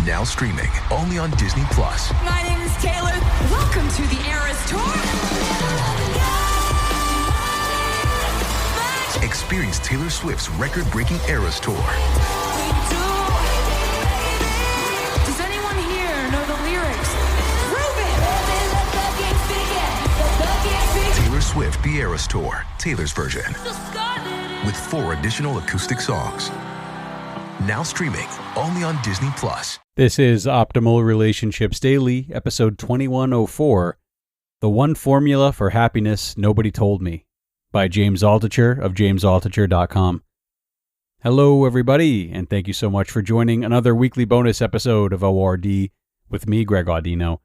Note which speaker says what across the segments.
Speaker 1: Now streaming only on Disney Plus.
Speaker 2: My name is Taylor. Welcome to the Eras Tour.
Speaker 1: Experience Taylor Swift's record-breaking Eras Tour.
Speaker 2: Does anyone here know the lyrics?
Speaker 1: Taylor Swift The Eras Tour, Taylor's version, with 4 additional acoustic songs. Now streaming only on Disney Plus.
Speaker 3: This is Optimal Relationships Daily, episode 2104, The One Formula for Happiness Nobody Told Me, by James Altucher of jamesaltucher.com. Hello, everybody, and thank you so much for joining another weekly bonus episode of ORD with me, Greg Audino.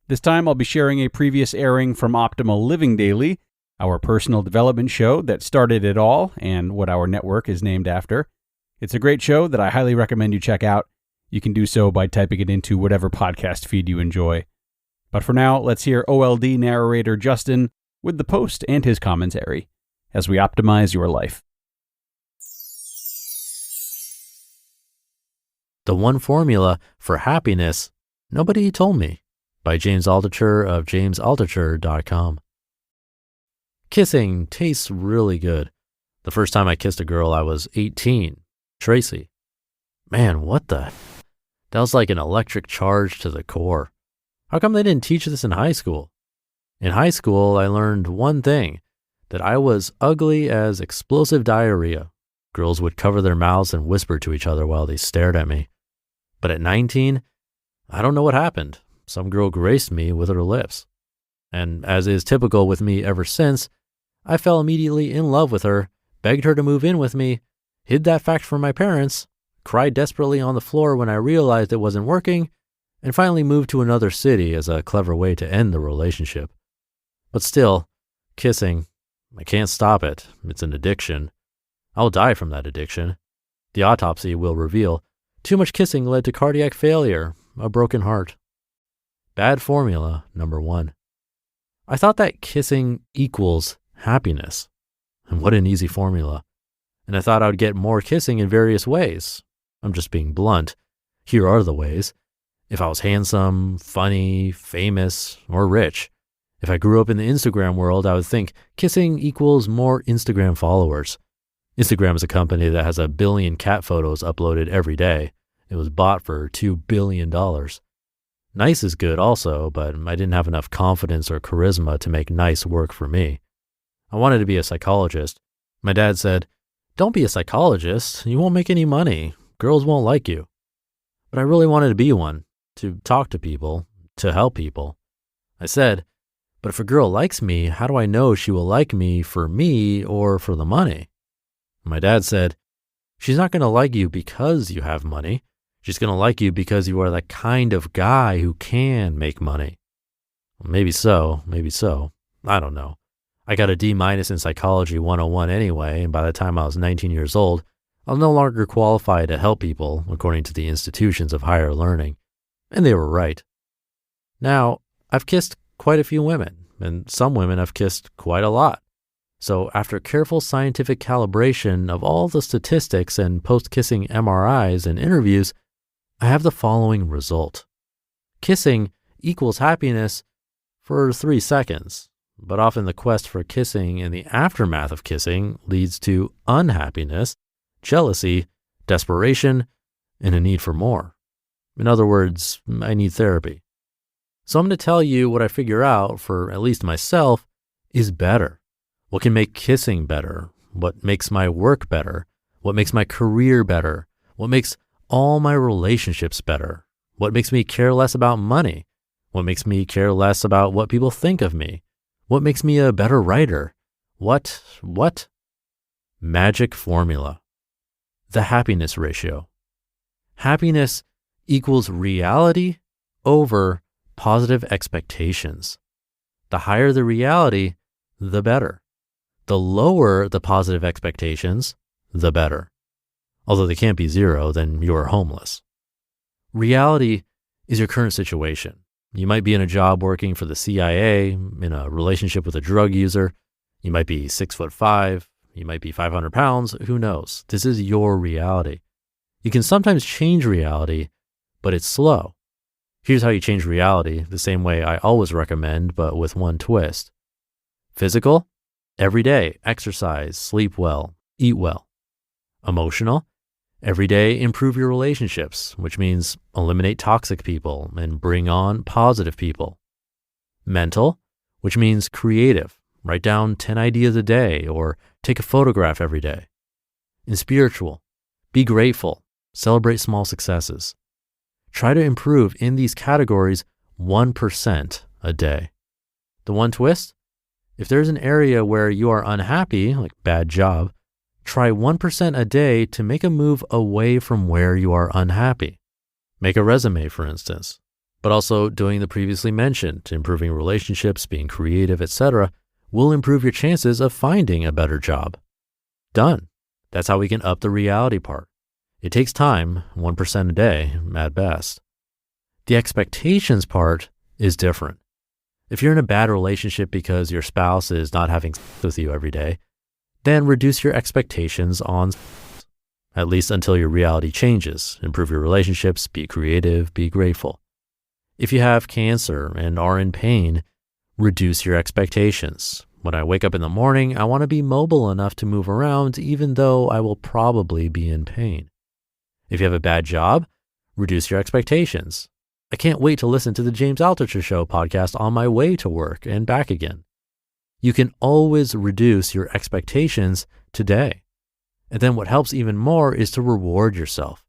Speaker 3: This time I'll be sharing a previous airing from Optimal Living Daily, our personal development show that started it all and what our network is named after. It's a great show that I highly recommend you check out. You can do so by typing it into whatever podcast feed you enjoy. But for now, let's hear OLD narrator Justin with the post and his commentary as we optimize your life.
Speaker 4: The One Formula for Happiness Nobody Told Me, by James Altucher of jamesaltucher.com. Kissing tastes really good. The first time I kissed a girl, I was 18, Tracy. Man, what the? That was like an electric charge to the core. How come they didn't teach this in high school? In high school, I learned one thing, that I was ugly as explosive diarrhea. Girls would cover their mouths and whisper to each other while they stared at me. But at 19, I don't know what happened. Some girl graced me with her lips. And as is typical with me ever since, I fell immediately in love with her, begged her to move in with me, hid that fact from my parents, cried desperately on the floor when I realized it wasn't working, and finally moved to another city as a clever way to end the relationship. But still, kissing, I can't stop it. It's an addiction. I'll die from that addiction. The autopsy will reveal too much kissing led to cardiac failure, a broken heart. Bad formula number 1. I thought that kissing equals happiness. And what an easy formula. And I thought I would get more kissing in various ways. I'm just being blunt. Here are the ways. If I was handsome, funny, famous, or rich. If I grew up in the Instagram world, I would think kissing equals more Instagram followers. Instagram is a company that has 1 billion cat photos uploaded every day. It was bought for $2 billion. Nice is good also, but I didn't have enough confidence or charisma to make nice work for me. I wanted to be a psychologist. My dad said, "Don't be a psychologist. You won't make any money. Girls won't like you." But I really wanted to be one, to talk to people, to help people. I said, "But if a girl likes me, how do I know she will like me or for the money?" My dad said, "She's not going to like you because you have money. She's going to like you because you are the kind of guy who can make money." Well, maybe so. I don't know. I got a D- in Psychology 101 anyway, and by the time I was 19 years old, I was no longer qualified to help people according to the institutions of higher learning. And they were right. Now, I've kissed quite a few women, and some women I've kissed quite a lot. So after careful scientific calibration of all the statistics and post-kissing MRIs and interviews, I have the following result. Kissing equals happiness for 3 seconds, but often the quest for kissing and the aftermath of kissing leads to unhappiness, jealousy, desperation, and a need for more. In other words, I need therapy. So I'm going to tell you what I figure out, for at least myself, is better. What can make kissing better? What makes my work better? What makes my career better? What makes all my relationships better? What makes me care less about money? What makes me care less about what people think of me? What makes me a better writer? What? Magic formula. The happiness ratio. Happiness equals reality over positive expectations. The higher the reality, the better. The lower the positive expectations, the better. Although they can't be 0, then you're homeless. Reality is your current situation. You might be in a job working for the CIA, in a relationship with a drug user. You might be 6'5", you might be 500 pounds, who knows? This is your reality. You can sometimes change reality, but it's slow. Here's how you change reality the same way I always recommend, but with one twist. Physical, every day, exercise, sleep well, eat well. Emotional, every day, improve your relationships, which means eliminate toxic people and bring on positive people. Mental, which means creative, write down 10 ideas a day or take a photograph every day. And spiritual, be grateful, celebrate small successes. Try to improve in these categories 1% a day. The one twist? If there's an area where you are unhappy, like bad job, try 1% a day to make a move away from where you are unhappy. Make a resume, for instance. But also doing the previously mentioned, improving relationships, being creative, etc., will improve your chances of finding a better job. Done. That's how we can up the reality part. It takes time, 1% a day at best. The expectations part is different. If you're in a bad relationship because your spouse is not having sex with you every day, then reduce your expectations on sex, at least until your reality changes. Improve your relationships, be creative, be grateful. If you have cancer and are in pain, reduce your expectations. When I wake up in the morning, I want to be mobile enough to move around even though I will probably be in pain. If you have a bad job, reduce your expectations. I can't wait to listen to the James Altucher Show podcast on my way to work and back again. You can always reduce your expectations today. And then what helps even more is to reward yourself.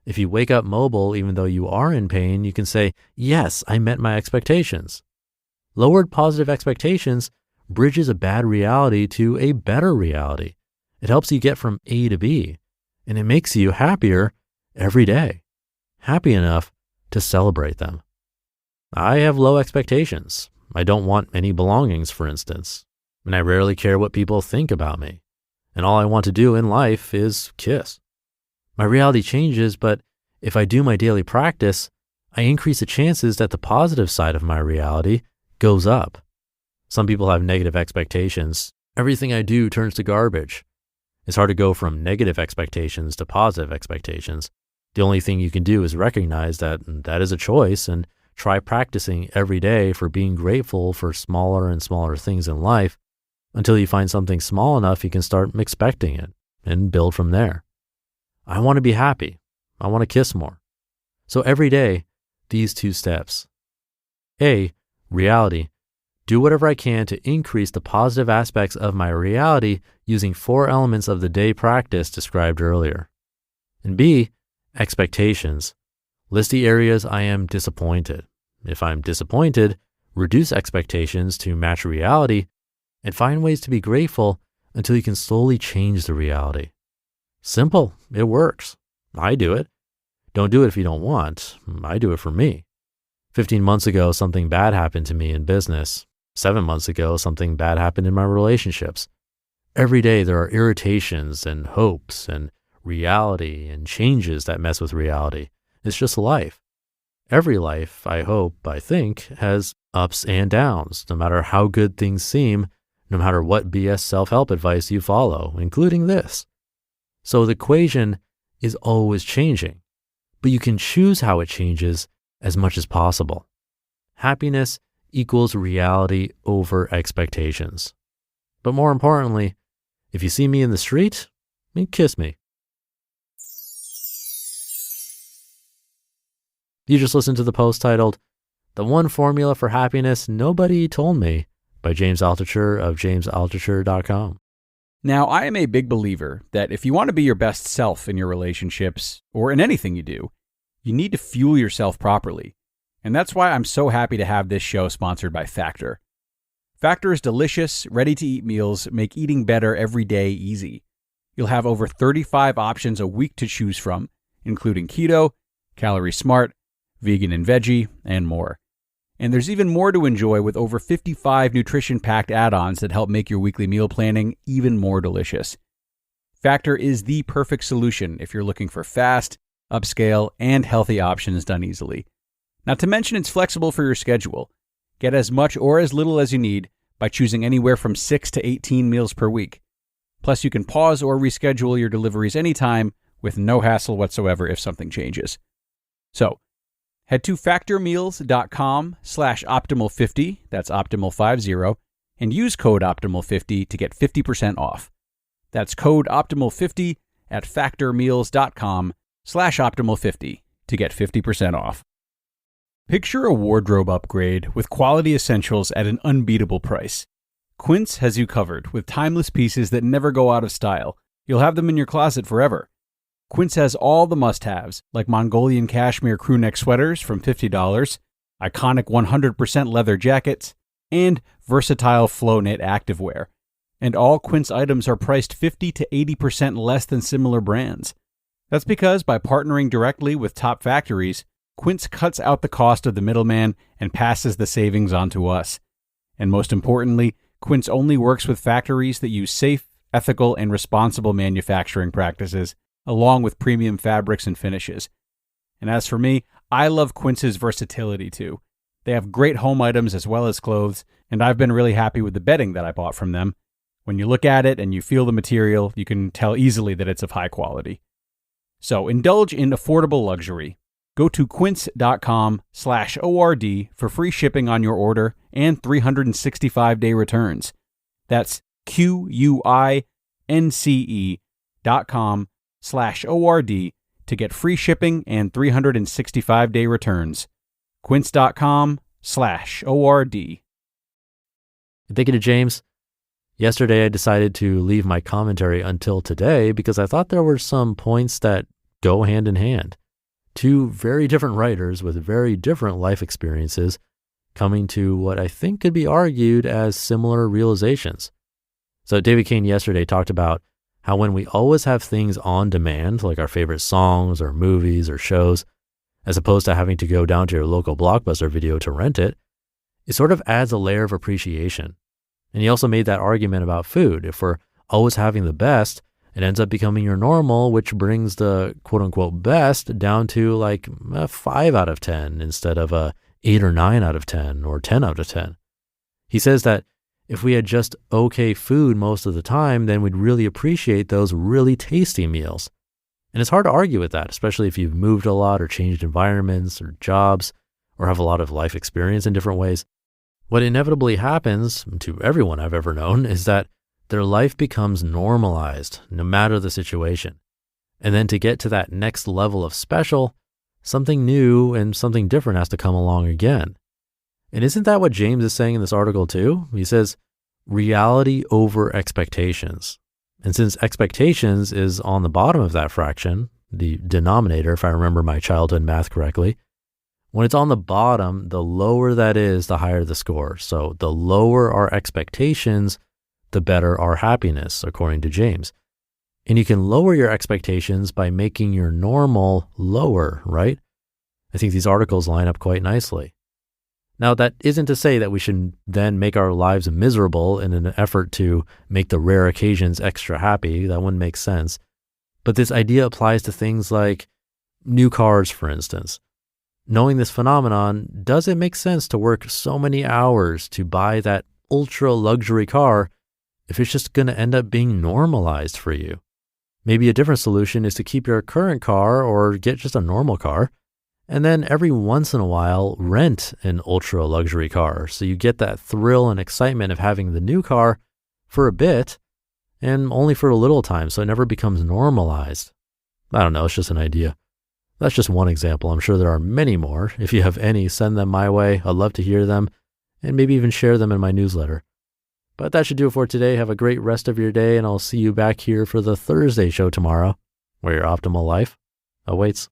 Speaker 4: If you wake up mobile even though you are in pain, you can say, yes, I met my expectations. Lowered positive expectations bridges a bad reality to a better reality. It helps you get from A to B, and it makes you happier every day, happy enough to celebrate them. I have low expectations. I don't want any belongings, for instance, and I rarely care what people think about me. And all I want to do in life is kiss. My reality changes, but if I do my daily practice, I increase the chances that the positive side of my reality goes up. Some people have negative expectations. Everything I do turns to garbage. It's hard to go from negative expectations to positive expectations. The only thing you can do is recognize that that is a choice and try practicing every day for being grateful for smaller and smaller things in life until you find something small enough you can start expecting it and build from there. I want to be happy. I want to kiss more. So every day, these 2 steps. A, reality. Do whatever I can to increase the positive aspects of my reality using 4 elements of the day practice described earlier. And B, expectations. List the areas I am disappointed. If I'm disappointed, reduce expectations to match reality and find ways to be grateful until you can slowly change the reality. Simple. It works. I do it. Don't do it if you don't want. I do it for me. 15 months ago, something bad happened to me in business. 7 months ago, something bad happened in my relationships. Every day there are irritations and hopes and reality and changes that mess with reality. It's just life. Every life, I think, has ups and downs, no matter how good things seem, no matter what BS self-help advice you follow, including this. So the equation is always changing, but you can choose how it changes as much as possible. Happiness equals reality over expectations. But more importantly, if you see me in the street, kiss me. You just listened to the post titled, The One Formula for Happiness Nobody Told Me by James Altucher of jamesaltucher.com.
Speaker 3: Now, I am a big believer that if you want to be your best self in your relationships or in anything you do, you need to fuel yourself properly. And that's why I'm so happy to have this show sponsored by Factor. Factor's delicious, ready-to-eat meals make eating better every day easy. You'll have over 35 options a week to choose from, including keto, calorie smart, vegan and veggie, and more. And there's even more to enjoy with over 55 nutrition-packed add-ons that help make your weekly meal planning even more delicious. Factor is the perfect solution if you're looking for fast, upscale, and healthy options done easily. Not to mention it's flexible for your schedule. Get as much or as little as you need by choosing anywhere from 6 to 18 meals per week. Plus, you can pause or reschedule your deliveries anytime with no hassle whatsoever if something changes. So, Head to factormeals.com/optimal50, that's optimal50, and use code optimal50 to get 50% off. That's code optimal50 at factormeals.com/optimal50 to get 50% off. Picture a wardrobe upgrade with quality essentials at an unbeatable price. Quince has you covered with timeless pieces that never go out of style. You'll have them in your closet forever. Quince has all the must-haves, like Mongolian cashmere crewneck sweaters from $50, iconic 100% leather jackets, and versatile flow knit activewear. And all Quince items are priced 50 to 80% less than similar brands. That's because by partnering directly with top factories, Quince cuts out the cost of the middleman and passes the savings on to us. And most importantly, Quince only works with factories that use safe, ethical, and responsible manufacturing practices, along with premium fabrics and finishes. And as for me, I love Quince's versatility too. They have great home items as well as clothes, and I've been really happy with the bedding that I bought from them. When you look at it and you feel the material, you can tell easily that it's of high quality. So indulge in affordable luxury. Go to quince.com/ORD for free shipping on your order and 365-day returns. That's QUINCE.com/ORD to get free shipping and 365-day returns. Quince.com/ORD.
Speaker 4: Thank you to James. Yesterday, I decided to leave my commentary until today because I thought there were some points that go hand in hand. Two very different writers with very different life experiences coming to what I think could be argued as similar realizations. So David Kane yesterday talked about how when we always have things on demand, like our favorite songs or movies or shows, as opposed to having to go down to your local Blockbuster video to rent it, it sort of adds a layer of appreciation. And he also made that argument about food. If we're always having the best, it ends up becoming your normal, which brings the quote unquote best down to like a 5 out of 10 instead of a 8 or 9 out of 10 or 10 out of 10. He says that if we had just okay food most of the time, then we'd really appreciate those really tasty meals. And it's hard to argue with that, especially if you've moved a lot or changed environments or jobs or have a lot of life experience in different ways. What inevitably happens to everyone I've ever known is that their life becomes normalized no matter the situation. And then to get to that next level of special, something new and something different has to come along again. And isn't that what James is saying in this article too? He says, reality over expectations. And since expectations is on the bottom of that fraction, the denominator, if I remember my childhood math correctly, when it's on the bottom, the lower that is, the higher the score. So the lower our expectations, the better our happiness, according to James. And you can lower your expectations by making your normal lower, right? I think these articles line up quite nicely. Now, that isn't to say that we should then make our lives miserable in an effort to make the rare occasions extra happy. That wouldn't make sense. But this idea applies to things like new cars, for instance. Knowing this phenomenon, does it make sense to work so many hours to buy that ultra luxury car if it's just going to end up being normalized for you? Maybe a different solution is to keep your current car or get just a normal car, and then every once in a while rent an ultra luxury car so you get that thrill and excitement of having the new car for a bit and only for a little time so it never becomes normalized. I don't know, it's just an idea. That's just one example. I'm sure there are many more. If you have any, send them my way. I'd love to hear them and maybe even share them in my newsletter. But that should do it for today. Have a great rest of your day, and I'll see you back here for the Thursday show tomorrow, where your optimal life awaits.